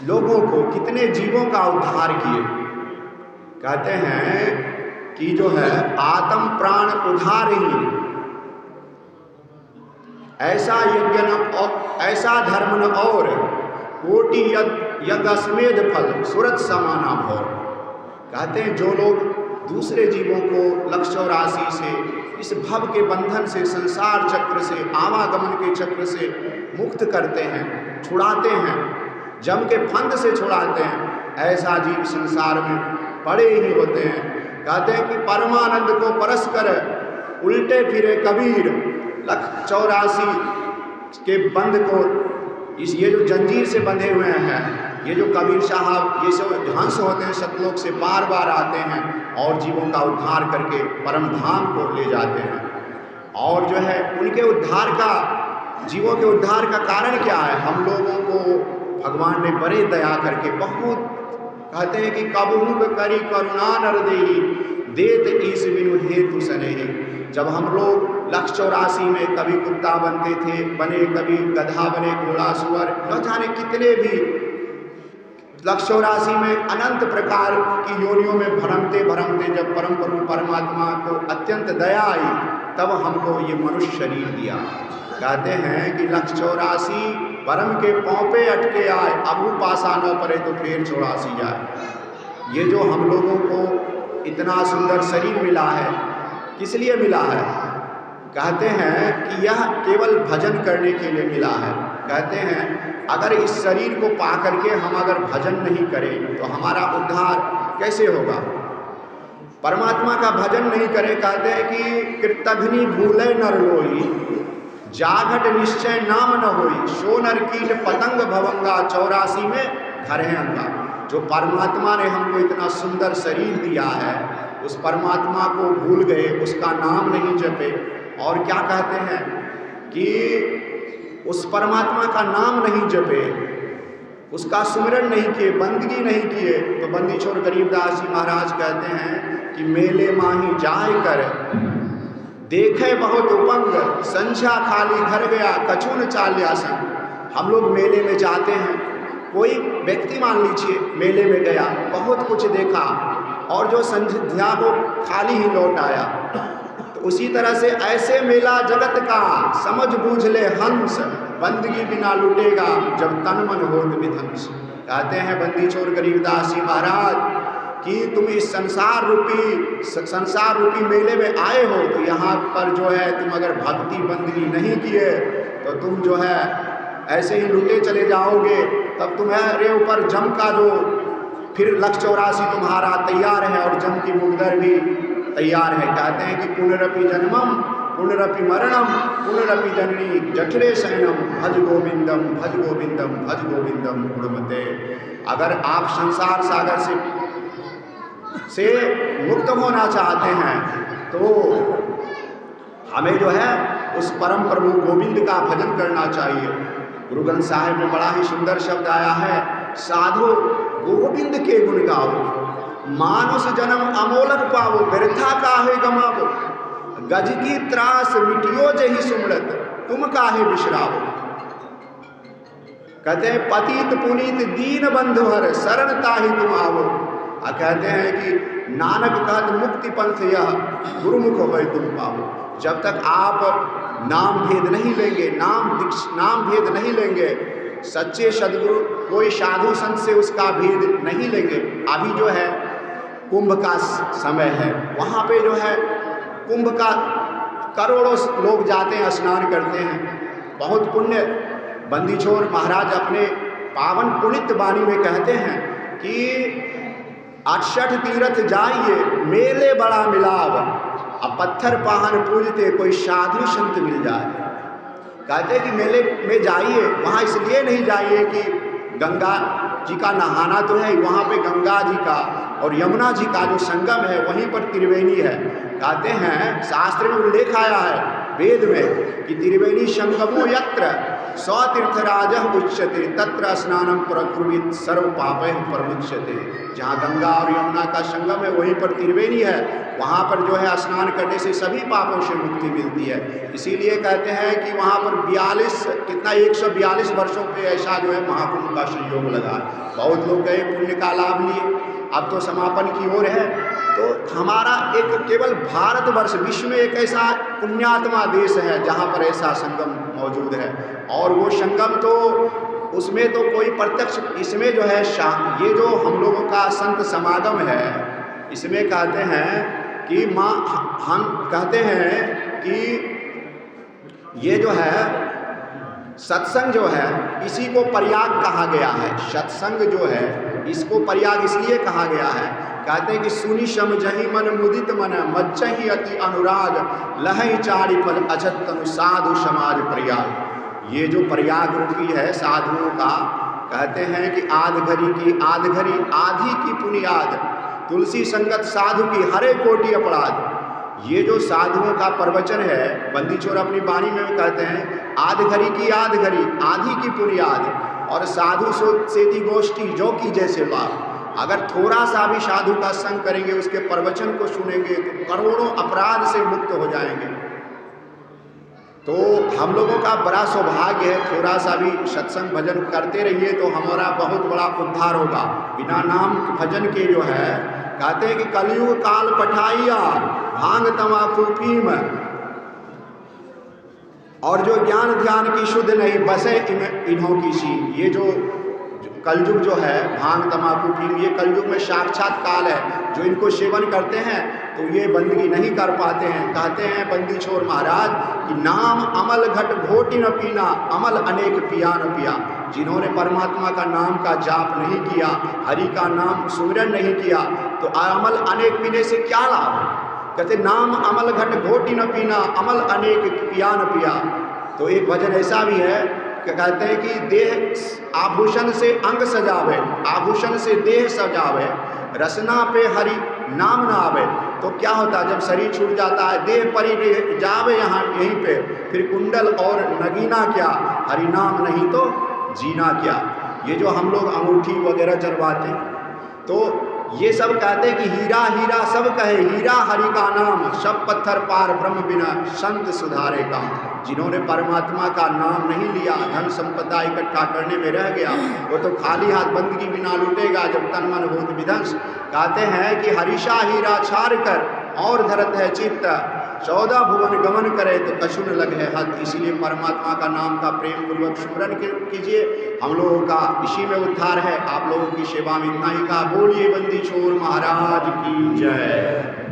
लोगों को, कितने जीवों का उद्धार किए। कहते हैं कि जो है आत्म प्राण उधार ही, ऐसा यज्ञ न और ऐसा धर्म न और, कोटि यज्ञ फल सुरत समाना भव। कहते हैं जो लोग दूसरे जीवों को लक्ष्य और राशि से, इस भव के बंधन से, संसार चक्र से, आवागमन के चक्र से मुक्त करते हैं, छुड़ाते हैं, जम के फंद से छुड़ाते हैं, ऐसा जीव संसार में पड़े ही होते हैं। कहते हैं कि परमानंद को परस कर उल्टे फिरे कबीर, 184 के बंध को, ये जो जंजीर से बंधे हुए हैं, ये जो कबीर साहब, ये सब हंस होते हैं, सतलोक से बार बार आते हैं और जीवों का उद्धार करके परम धाम को ले जाते हैं। और जो है उनके उद्धार का, जीवों के उद्धार का कारण क्या है? हम लोगों को भगवान ने बड़े दया करके बहुत, कहते हैं कि कबहू करी करुणा नर देही, देत ईस बिनु हेतु सनेही। जब हम लोग 184 में कभी कुत्ता बनते थे, बने, कभी गधा बने, घोड़ा, सुअर, न जाने कितने भी 184 में अनंत प्रकार की योनियों में भ्रमते भ्रमते जब परम प्रभु परमात्मा को अत्यंत दया आई, तब हमको ये मनुष्य शरीर दिया। कहते हैं कि 184 परम के पाँव पे अटके आए, अबू पासा न पड़े तो फिर 84 जाए। ये जो हम लोगों को इतना सुंदर शरीर मिला है, किस लिए मिला है? कहते हैं कि यह केवल भजन करने के लिए मिला है। कहते हैं अगर इस शरीर को पा करके हम अगर भजन नहीं करें तो हमारा उद्धार कैसे होगा? परमात्मा का भजन नहीं करें, कहते हैं कि कृतघ्नि भूले नर लोई, जाघट निश्चय नाम न होई, सो नर कीट पतंग भवंगा, 84 में घर है अंगा। जो परमात्मा ने हमको इतना सुंदर शरीर दिया है, उस परमात्मा को भूल गए, उसका नाम नहीं जपे, और क्या कहते हैं कि उस परमात्मा का नाम नहीं जपे, उसका सुमिरन नहीं किए, बंदगी नहीं किए, तो बंदी छोड़ गरीबदास जी महाराज कहते हैं कि मेले माही जाए कर, देखे बहुत उपंग, संझा खाली घर गया, कछुन चाल्या संग। हम लोग मेले में जाते हैं, कोई व्यक्ति मान लीजिए मेले में गया, बहुत कुछ देखा, और जो संध्या को खाली ही लौट आया, तो उसी तरह से ऐसे मेला जगत का, समझ बूझ ले हंस, बंदगी बिना लुटेगा जब तन मन होत विध्वंस। कहते हैं बंदी छोड़ गरीबदास जी महाराज कि तुम इस संसार रूपी मेले में आए हो, तो यहाँ पर जो है तुम अगर भक्ति बंदगी नहीं किए तो तुम जो है ऐसे ही लुटे चले जाओगे। तब तुम्हारे ऊपर जम का जो फिर 184 तुम्हारा तैयार है, और जम की मुगदर भी तैयार है। कहते हैं कि पुनरपि जन्मम पुनरपि मरणम पुनरपि जननी जठरे शयनम, भज गोविंदम भज गोविंदम भज गोविंदम गुणमते। अगर आप संसार सागर से मुक्त होना चाहते हैं तो हमें जो है उस परम प्रभु गोविंद का भजन करना चाहिए। गुरु ग्रंथ साहिब में बड़ा ही सुंदर शब्द आया है, साधो गोविंद के गुण गाओ, मानुष जन्म अमोलक पावो, व्यर्था काहे गमावो, गज की त्रास मिटियो जही सुमरत, तुम काहे बिसरावो। कहते हैं पतित पुनीत दीन बंधु हर, शरण ताहि तुम आवो। कहते हैं कि नानक कहत मुक्ति पंथ यह, गुरुमुख होय तुम पावो। जब तक आप नाम भेद नहीं लेंगे, नाम भेद नहीं लेंगे, सच्चे सदगुरु कोई साधु संत से उसका भेद नहीं लेंगे। अभी जो है कुंभ का समय है, वहाँ पे जो है कुंभ का करोड़ों लोग जाते हैं, स्नान करते हैं, बहुत पुण्य। बंदी छोड़ महाराज अपने पावन पुनित वाणी में कहते हैं कि 68 तीर्थ जाइए, मेले बड़ा मिलाव, अब पत्थर पाहन पूजते, कोई साधु संत मिल जाए। कहते हैं कि मेले में जाइए, वहाँ इसलिए नहीं जाइए कि गंगा जी का नहाना तो है, वहाँ पे गंगा जी का और यमुना जी का जो संगम है, वहीं पर त्रिवेणी है। कहते हैं शास्त्र में उल्लेख आया है वेद में कि त्रिवेणी संगमो यत्र, स्वतीर्थराज उच्यते तत्र स्नानम प्रकुर्वित सर्व पापै प्रमुच्यते। जहाँ गंगा और यमुना का संगम है वहीं पर त्रिवेणी है, वहाँ पर जो है स्नान करने से सभी पापों से मुक्ति मिलती है। इसीलिए कहते हैं कि वहाँ पर 142 वर्षों पे ऐसा जो है महाकुंभ का संयोग लगा। बहुत लोग गए, पुण्य का लाभ लिए, अब तो समापन की ओर है। तो हमारा एक केवल भारतवर्ष विश्व में एक ऐसा पुण्यात्मा देश है जहाँ पर ऐसा संगम मौजूद है। और वो संगम तो उसमें तो कोई प्रत्यक्ष, इसमें जो है ये जो हम लोगों का संत समागम है, इसमें कहते हैं कि हम कहते हैं कि ये जो है सत्संग जो है इसी को प्रयाग कहा गया है। सत्संग जो है इसको प्रयाग इसलिए कहा गया है, कहते हैं कि सुनि समझहि मन मुदित मन मज्जहि अति अनुराग लहै चारि फल अछत तनु साधु समाज प्रयाग। ये जो प्रयाग रूपी है साधुओं का, कहते हैं कि आधघरी की आधघरी आधी की पुनियाद तुलसी संगत साधु की हरे कोटि अपराध। ये जो साधुओं का प्रवचन है, बंदी छोर अपनी वाणी में कहते हैं आधघरी की आधघरी आधी की पुनियाद और साधु सेती गोष्ठी जो की जैसे लाभ। अगर थोड़ा सा भी साधु का संग करेंगे, उसके प्रवचन को सुनेंगे तो करोड़ों अपराध से मुक्त हो जाएंगे। तो हम लोगों का बड़ा सौभाग्य है, थोड़ा सा भी सत्संग भजन करते रहिए तो हमारा बहुत बड़ा उद्धार होगा। बिना नाम भजन के जो है कहते हैं कि कलयुग काल पठाइया भांग तमाकू पीम, और जो ज्ञान ध्यान की शुद्ध नहीं बसे इन्हों की सी। ये जो कलयुग जो है भांग तमाकू पीम, ये कलयुग में साक्षात काल है। जो इनको सेवन करते हैं तो ये बंदगी नहीं कर पाते हैं। कहते हैं बंदी छोर महाराज कि नाम अमल घट घोटी न पीना अमल अनेक पिया न पिया। जिन्होंने परमात्मा का नाम का जाप नहीं किया, हरि का नाम सुमिरन नहीं किया, तो अमल अनेक पीने से क्या लाभ। कहते नाम अमल घट घोटी न पीना अमल अनेक पिया न पिया। तो एक भजन ऐसा भी है कि कहते हैं कि देह आभूषण से अंग सजावे, आभूषण से देह सजावे, रसना पे हरि नाम ना आवे। तो क्या होता है जब शरीर छूट जाता है, देह परी जावे यहाँ यहीं पे, फिर कुंडल और नगीना क्या, हरि नाम नहीं तो जीना क्या। ये जो हम लोग अंगूठी वगैरह चढ़वाते हैं, तो ये सब कहते हैं कि हीरा हीरा सब कहे हीरा हरि का नाम, सब पत्थर पार ब्रह्म बिना संत सुधारे का। जिन्होंने परमात्मा का नाम नहीं लिया, धन संपदा इकट्ठा करने में रह गया, वो तो खाली हाथ बंदगी बिना लूटेगा जब तन मन होत विध्वंस। कहते हैं कि हरिषा हीरा छार कर और धरत है चित्त, 14 भुवन गमन करे तो कछु न लगे हद। इसीलिए परमात्मा का नाम का प्रेम पूर्वक स्मरण कीजिए। हम लोगों का इसी में उद्धार है। आप लोगों की सेवा में इतना ही कहा। बोलिए बंदी छोर महाराज की जय।